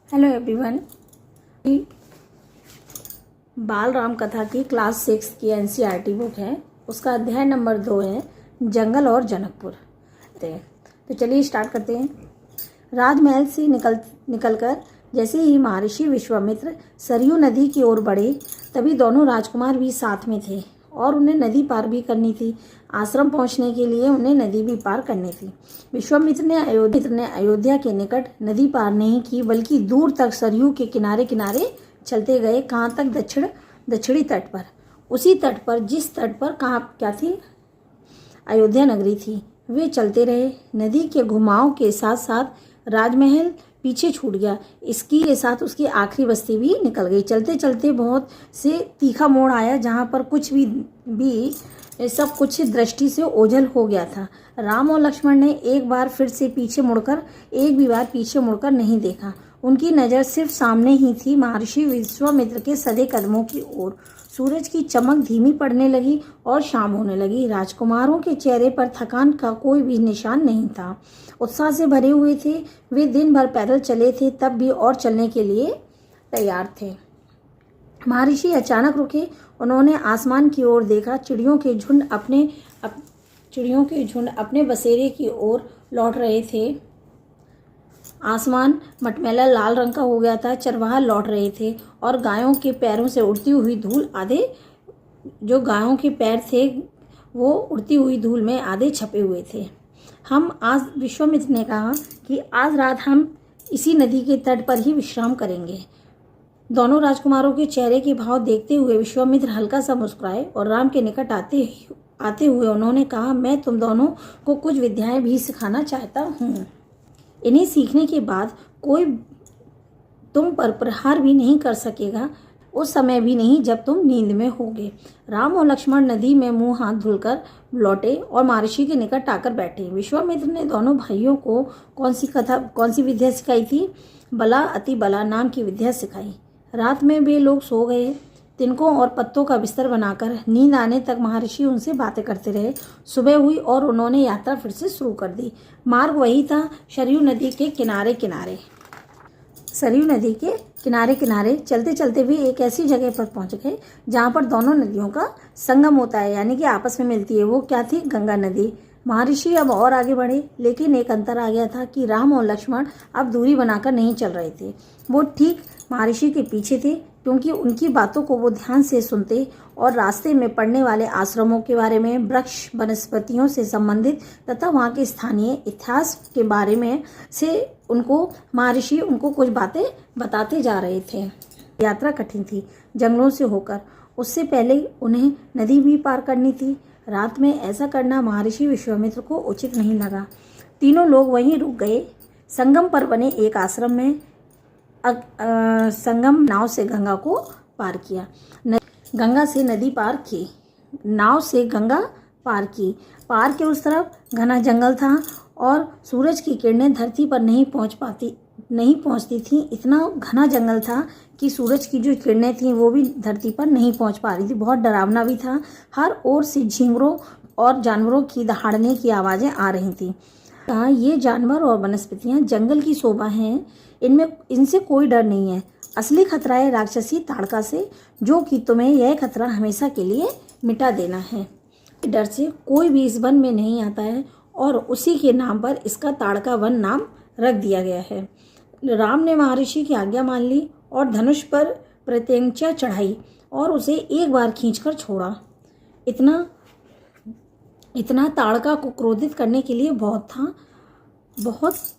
Hello everyone. बाल राम कथा की क्लास 6 की एनसीईआरटी बुक है, उसका अध्याय नंबर 2 है जंगल और जनकपुर। तो चलिए स्टार्ट करते हैं। राजमहल से निकलकर जैसे ही महर्षि विश्वामित्र सरयू नदी की ओर बढ़े, तभी दोनों राजकुमार भी साथ में थे और उन्हें नदी पार भी करनी थी। आश्रम पहुंचने के लिए उन्हें नदी भी पार करनी थी। विश्वामित्र ने अयोध्या के निकट नदी पार नहीं की, बल्कि दूर तक सरयू के किनारे किनारे चलते गए। कहाँ तक? दक्षिणी तट पर, उसी तट पर जिस तट पर क्या थी? अयोध्या नगरी थी। वे चलते रहे। नदी के घुमाव के साथ साथ राजमहल पीछे छूट गया। इसकी के साथ उसकी आखिरी बस्ती भी निकल गई। चलते चलते बहुत से तीखा मोड़ आया, जहाँ पर कुछ भी सब कुछ दृष्टि से ओझल हो गया था। राम और लक्ष्मण ने एक बार भी बार पीछे मुड़कर नहीं देखा। उनकी नज़र सिर्फ सामने ही थी, महर्षि विश्वामित्र के सधे कदमों की ओर। सूरज की चमक धीमी पड़ने लगी और शाम होने लगी। राजकुमारों के चेहरे पर थकान का कोई भी निशान नहीं था। उत्साह से भरे हुए थे। वे दिन भर पैदल चले थे, तब भी और चलने के लिए तैयार थे। महर्षि अचानक रुके। उन्होंने आसमान की ओर देखा। चिड़ियों के झुंड अपने बसेरे की ओर लौट रहे थे। आसमान मटमैला लाल रंग का हो गया था। चरवाहा लौट रहे थे और गायों के पैरों से उड़ती हुई धूल जो गायों के पैर थे वो उड़ती हुई धूल में आधे छपे हुए थे। विश्वामित्र ने कहा कि आज रात हम इसी नदी के तट पर ही विश्राम करेंगे। दोनों राजकुमारों के चेहरे के भाव देखते हुए विश्वामित्र हल्का सा मुस्कुराए और राम के निकट आते हुए उन्होंने कहा, मैं तुम दोनों को कुछ विद्याएं भी सिखाना चाहता हूँ। इन्हें सीखने के बाद कोई तुम पर प्रहार भी नहीं कर सकेगा, उस समय भी नहीं जब तुम नींद में होगे। राम और लक्ष्मण नदी में मुंह हाथ धुलकर लौटे और महर्षि के निकट आकर बैठे। विश्वामित्र ने दोनों भाइयों को कौन सी विद्या सिखाई थी? बला अति बला नाम की विद्या सिखाई। रात में वे लोग सो गए। तिनकों और पत्तों का बिस्तर बनाकर नींद आने तक महर्षि उनसे बातें करते रहे। सुबह हुई और उन्होंने यात्रा फिर से शुरू कर दी। मार्ग वही था, सरयू नदी के किनारे किनारे चलते चलते भी एक ऐसी जगह पर पहुंच गए जहां पर दोनों नदियों का संगम होता है, यानी कि आपस में मिलती है। वो क्या थी? गंगा नदी। महर्षि अब और आगे बढ़े, लेकिन एक अंतर आ गया था कि राम और लक्ष्मण अब दूरी बनाकर नहीं चल रहे थे। वो ठीक महर्षि के पीछे थे, क्योंकि उनकी बातों को वो ध्यान से सुनते और रास्ते में पड़ने वाले आश्रमों के बारे में, वृक्ष वनस्पतियों से संबंधित तथा वहाँ के स्थानीय इतिहास के बारे में से महर्षि उनको कुछ बातें बताते जा रहे थे। यात्रा कठिन थी, जंगलों से होकर। उससे पहले उन्हें नदी भी पार करनी थी। रात में ऐसा करना महर्षि विश्वामित्र को उचित नहीं लगा। तीनों लोग वहीं रुक गए। संगम पर बने एक आश्रम में संगम नाव से गंगा को पार किया। गंगा से नदी पार की, नाव से गंगा पार की। पार के उस तरफ घना जंगल था और सूरज की किरणें धरती पर नहीं पहुंचती थी। इतना घना जंगल था कि सूरज की जो किरणें थीं वो भी धरती पर नहीं पहुंच पा रही थी। बहुत डरावना भी था। हर ओर से झींगरों और जानवरों की दहाड़ने की आवाज़ें आ रही थीं। कहा, ये जानवर और वनस्पतियां जंगल की शोभा हैं, इनसे कोई डर नहीं है। असली खतरा है राक्षसी ताड़का से, जो कि तुम्हें यह खतरा हमेशा के लिए मिटा देना है। डर से कोई भी इस वन में नहीं आता है और उसी के नाम पर इसका ताड़का वन नाम रख दिया गया है। राम ने महर्षि की आज्ञा मान ली और धनुष पर प्रत्यंचा चढ़ाई और उसे एक बार खींचकर छोड़ा। इतना ताड़का को क्रोधित करने के लिए बहुत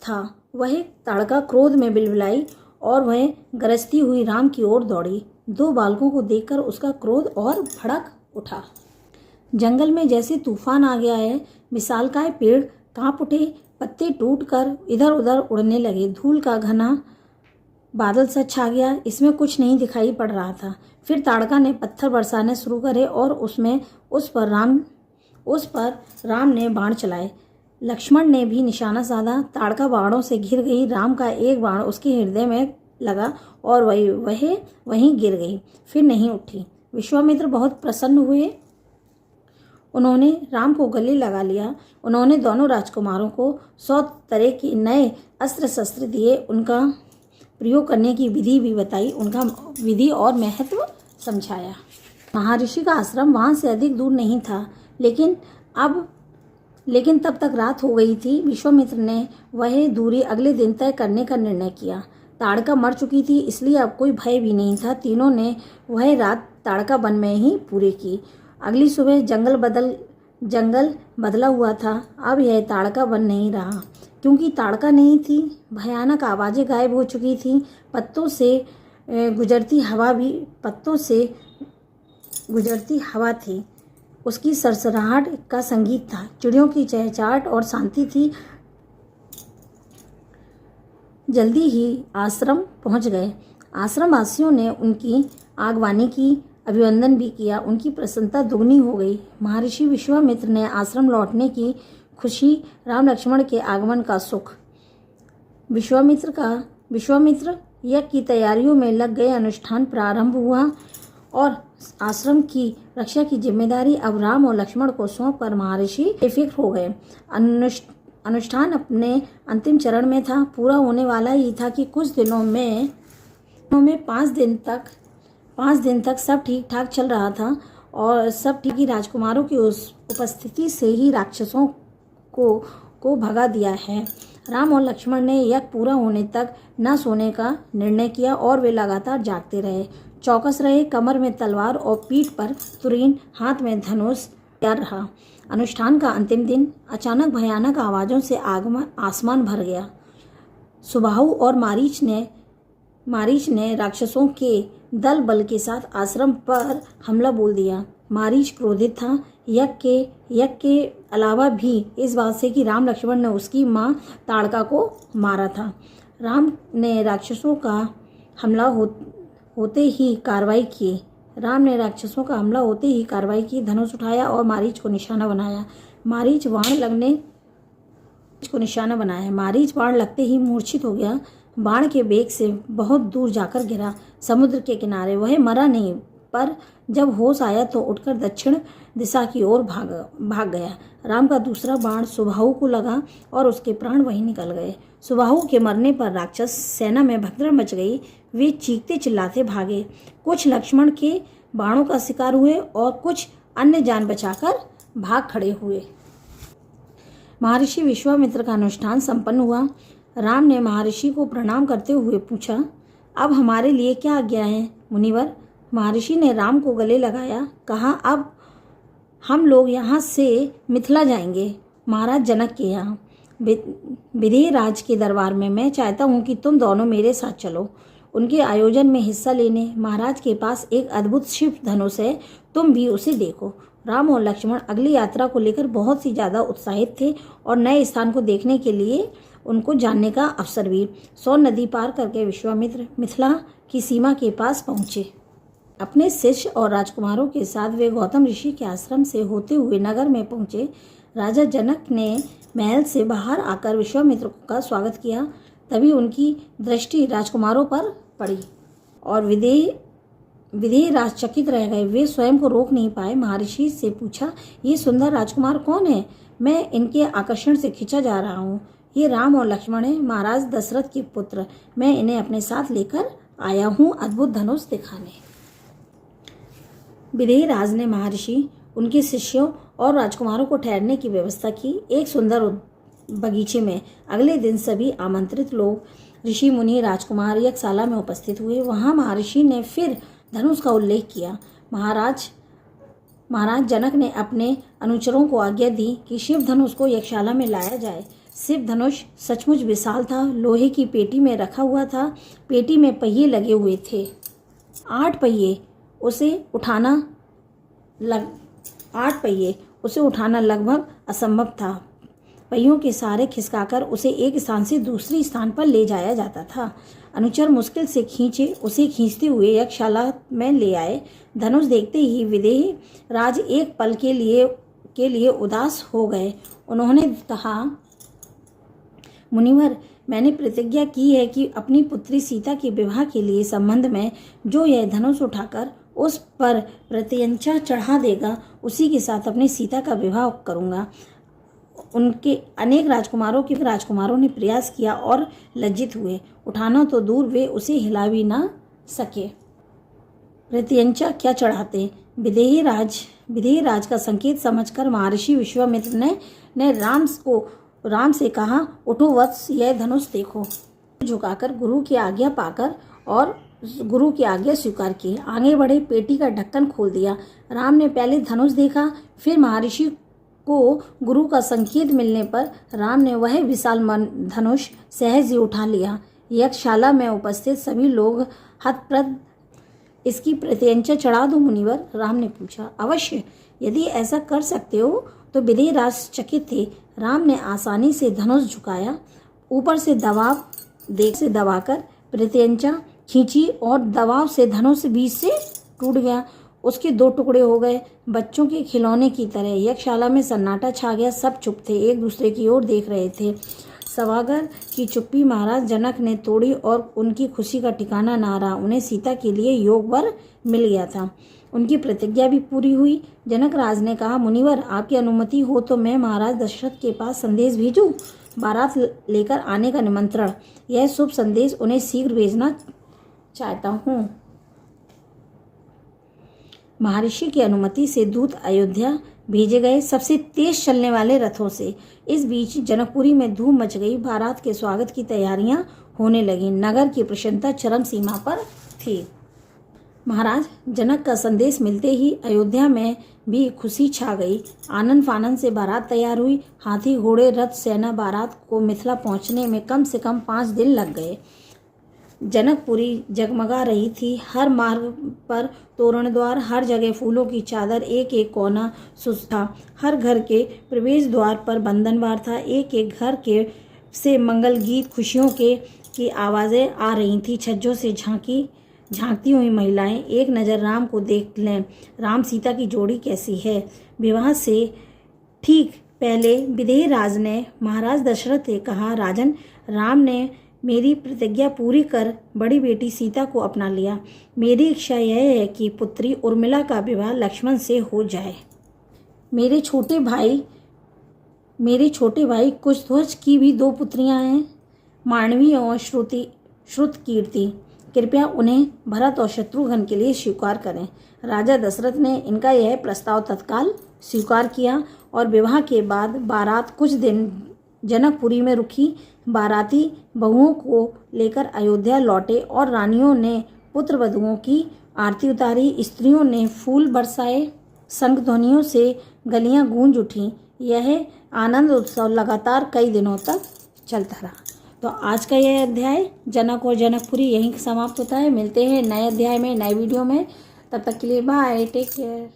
था। वह ताड़का क्रोध में बिलबिलाई और वह गरजती हुई राम की ओर दौड़ी। दो बालकों को देखकर उसका क्रोध और भड़क उठा। जंगल में जैसे तूफान आ गया है। विशालकाय पेड़ कांप उठे, पत्ते टूटकर इधर उधर उड़ने लगे। धूल का घना बादल सा छा गया, इसमें कुछ नहीं दिखाई पड़ रहा था। फिर ताड़का ने पत्थर बरसाने शुरू करे और उस पर राम ने बाण चलाए। लक्ष्मण ने भी निशाना साधा। ताड़का बाणों से घिर गई। राम का एक बाण उसके हृदय में लगा और वहीं गिर गई, फिर नहीं उठी। विश्वामित्र बहुत प्रसन्न हुए। उन्होंने राम को गले लगा लिया। उन्होंने दोनों राजकुमारों को 100 तरह के नए अस्त्र शस्त्र दिए। प्रयोग करने की विधि भी बताई, उनका विधि और महत्व समझाया। महर्षि का आश्रम वहाँ से अधिक दूर नहीं था, लेकिन तब तक रात हो गई थी। विश्वामित्र ने वह दूरी अगले दिन तय करने का निर्णय किया। ताड़का मर चुकी थी, इसलिए अब कोई भय भी नहीं था। तीनों ने वह रात ताड़का वन में ही पूरी की। अगली सुबह जंगल बदला हुआ था। अब यह ताड़का वन नहीं रहा, क्योंकि ताड़का नहीं थी। भयानक आवाज़ें गायब हो चुकी थीं। पत्तों से गुजरती हवा थी, उसकी सरसराहट का संगीत था। चिड़ियों की चहचहाट और शांति थी। जल्दी ही आश्रम पहुंच गए। आश्रमवासियों ने उनकी आगवानी की, अभिवंदन भी किया। उनकी प्रसन्नता दुगनी हो गई। महर्षि विश्वामित्र ने आश्रम लौटने की खुशी, राम लक्ष्मण के आगमन का सुख। विश्वामित्र यज्ञ की तैयारियों में लग गए। अनुष्ठान प्रारंभ हुआ और आश्रम की रक्षा की जिम्मेदारी अब राम और लक्ष्मण को सौंपकर महर्षि बेफिक्र हो गए। अनुष्ठान अपने अंतिम चरण में था, पूरा होने वाला ही था कि कुछ दिनों में 5 दिन तक सब ठीक ठाक चल रहा था और सब ठीक ही राजकुमारों की उस उपस्थिति से ही राक्षसों को भगा दिया है। राम और लक्ष्मण ने यज्ञ पूरा होने तक न सोने का निर्णय किया और वे लगातार जागते रहे, चौकस रहे। कमर में तलवार और पीठ पर तुरीन, हाथ में धनुष तैयार रहा। अनुष्ठान का अंतिम दिन अचानक भयानक आवाज़ों से आसमान भर गया। सुबाहु और मारीच ने राक्षसों के दल बल के साथ आश्रम पर हमला बोल दिया। मारीच क्रोधित था, यज्ञ के अलावा भी इस बात से कि राम लक्ष्मण ने उसकी मां ताड़का को मारा था। राम ने राक्षसों का हमला होते ही कार्रवाई की। धनुष उठाया और मारीच को निशाना बनाया। मारीच बाण लगते ही मूर्छित हो गया। बाण के वेग से बहुत दूर जाकर गिरा, समुद्र के किनारे। वह मरा नहीं, पर जब होश आया तो उठकर दक्षिण दिशा की ओर भाग गया। राम का दूसरा बाण सुबाहु को लगा और उसके प्राण वहीं निकल गए। सुबाहु के मरने पर राक्षस सेना में भगदड़ मच गई। वे चीखते चिल्लाते भागे। कुछ लक्ष्मण के बाणों का शिकार हुए और कुछ अन्य जान बचाकर भाग खड़े हुए। महर्षि विश्वामित्र का अनुष्ठान संपन्न हुआ। राम ने महर्षि को प्रणाम करते हुए पूछा, अब हमारे लिए क्या आज्ञा है मुनिवर? महर्षि ने राम को गले लगाया, कहा, अब हम लोग यहाँ से मिथिला जाएंगे, महाराज जनक के यहाँ, विदेह राज के दरबार में। मैं चाहता हूँ कि तुम दोनों मेरे साथ चलो, उनके आयोजन में हिस्सा लेने। महाराज के पास एक अद्भुत शिव धनुष है, तुम भी उसे देखो। राम और लक्ष्मण अगली यात्रा को लेकर बहुत ही ज़्यादा उत्साहित थे और नए स्थान को देखने के लिए उनको जानने का अवसर भी। सोन नदी पार करके विश्वामित्र मिथिला की सीमा के पास पहुँचे। अपने शिष्य और राजकुमारों के साथ वे गौतम ऋषि के आश्रम से होते हुए नगर में पहुँचे। राजा जनक ने महल से बाहर आकर विश्वामित्र का स्वागत किया। तभी उनकी दृष्टि राजकुमारों पर पड़ी और विदेह राजचकित रह गए। वे स्वयं को रोक नहीं पाए। महर्षि से पूछा, ये सुंदर राजकुमार कौन है? मैं इनके आकर्षण से खिंचा जा रहा हूँ। ये राम और लक्ष्मण है, महाराज दशरथ के पुत्र। मैं इन्हें अपने साथ लेकर आया हूँ अद्भुत धनुष दिखाने। विदेह राज ने महर्षि, उनके शिष्यों और राजकुमारों को ठहरने की व्यवस्था की एक सुंदर बगीचे में। अगले दिन सभी आमंत्रित लोग, ऋषि मुनि, राजकुमार यज्ञशाला में उपस्थित हुए। वहां महर्षि ने फिर धनुष का उल्लेख किया। महाराज जनक ने अपने अनुचरों को आज्ञा दी कि शिव धनुष को यज्ञशाला में लाया जाए। शिव धनुष सचमुच विशाल था, लोहे की पेटी में रखा हुआ था। पेटी में पहिए लगे हुए थे, 8 पहिए। उसे उठाना लगभग असंभव था। पहियों के सहारे खिसकाकर उसे एक स्थान से दूसरे स्थान पर ले जाया जाता था। अनुचर मुश्किल से उसे खींचते हुए यज्ञशाला में ले आए। धनुष देखते ही विदेह राज एक पल के लिए उदास हो गए। उन्होंने कहा, मुनिवर, मैंने प्रतिज्ञा की है कि अपनी पुत्री सीता के विवाह के लिए संबंध में जो यह धनुष उठाकर उस पर प्रत्यंचा चढ़ा देगा, उसी के साथ अपनी सीता का विवाह करूंगा। उनके अनेक राजकुमारों ने प्रयास किया और लज्जित हुए। उठाना तो दूर, वे उसे हिला भी ना सके। प्रत्यंचा क्या चढ़ाते। विदेही राज का संकेत समझकर महर्षि विश्वामित्र ने राम से कहा, उठो वत्स, यह धनुष देखो। झुकाकर गुरु की आज्ञा पाकर और गुरु की आज्ञा स्वीकार की, आगे बढ़े, पेटी का ढक्कन खोल दिया। राम ने पहले धनुष देखा, फिर महर्षि को गुरु का संकेत मिलने पर राम ने वह विशाल धनुष सहज ही उठा लिया। यज्ञशाला में उपस्थित सभी लोग हतप्रभ, इसकी प्रत्यंचा चढ़ा दो मुनिवर, राम ने पूछा। अवश्य, यदि ऐसा कर सकते हो तो। विदेही राज चकित थे। राम ने आसानी से धनुष झुकाया, ऊपर से दबाकर प्रत्यंचा खींची और दबाव से धनुष बीच से टूट गया। उसके 2 टुकड़े हो गए, बच्चों के खिलौने की तरह। यज्ञशाला में सन्नाटा छा गया, सब चुप थे, एक दूसरे की ओर देख रहे थे। सभागार की चुप्पी महाराज जनक ने तोड़ी और उनकी खुशी का ठिकाना ना रहा। उन्हें सीता के लिए योग वर मिल गया था, उनकी प्रतिज्ञा भी पूरी हुई। जनक राज ने कहा, मुनिवर, आपकी अनुमति हो तो मैं महाराज दशरथ के पास संदेश भेजूं। बारात लेकर आने का निमंत्रण, यह शुभ संदेश उन्हें शीघ्र भेजना चाहता हूँ। महर्षि की अनुमति से दूत अयोध्या भेजे गए, सबसे तेज चलने वाले रथों से। इस बीच जनकपुरी में धूम मच गई। बारात के स्वागत की तैयारियां होने लगी। नगर की प्रसन्नता चरम सीमा पर थी। महाराज जनक का संदेश मिलते ही अयोध्या में भी खुशी छा गई। आनंद फानंद से बारात तैयार हुई। हाथी, घोड़े, रथ, सेना बारात को मिथिला पहुंचने में कम से कम 5 दिन लग गए। जनकपुरी जगमगा रही थी। हर मार्ग पर तोरण द्वार, हर जगह फूलों की चादर, एक एक कोना सुस था। हर घर के प्रवेश द्वार पर बंधनवार था। एक एक घर के से मंगल गीत, खुशियों की आवाज़ें आ रही थी। छज्जों से झांकती हुई महिलाएं एक नज़र राम को देख लें। राम सीता की जोड़ी कैसी है। विवाह से ठीक पहले विदेही राज ने महाराज दशरथ से कहा, राजन, राम ने मेरी प्रतिज्ञा पूरी कर बड़ी बेटी सीता को अपना लिया। मेरी इच्छा यह है कि पुत्री उर्मिला का विवाह लक्ष्मण से हो जाए। मेरे छोटे भाई कुशध्वज की भी 2 पुत्रियां हैं, मांडवी और श्रुतकीर्ति। कृपया उन्हें भरत और शत्रुघ्न के लिए स्वीकार करें। राजा दशरथ ने इनका यह प्रस्ताव तत्काल स्वीकार किया और विवाह के बाद बारात कुछ दिन जनकपुरी में रुकी। बाराती बहुओं को लेकर अयोध्या लौटे और रानियों ने पुत्र वधुओं की आरती उतारी। स्त्रियों ने फूल बरसाए, शंख ध्वनियों से गलियां गूंज उठीं। यह आनंद उत्सव लगातार कई दिनों तक चलता रहा। तो आज का यह अध्याय जनक और जनकपुरी यहीं समाप्त होता है। मिलते हैं नए अध्याय में, नए वीडियो में। तब तक के लिए बाय, टेक केयर।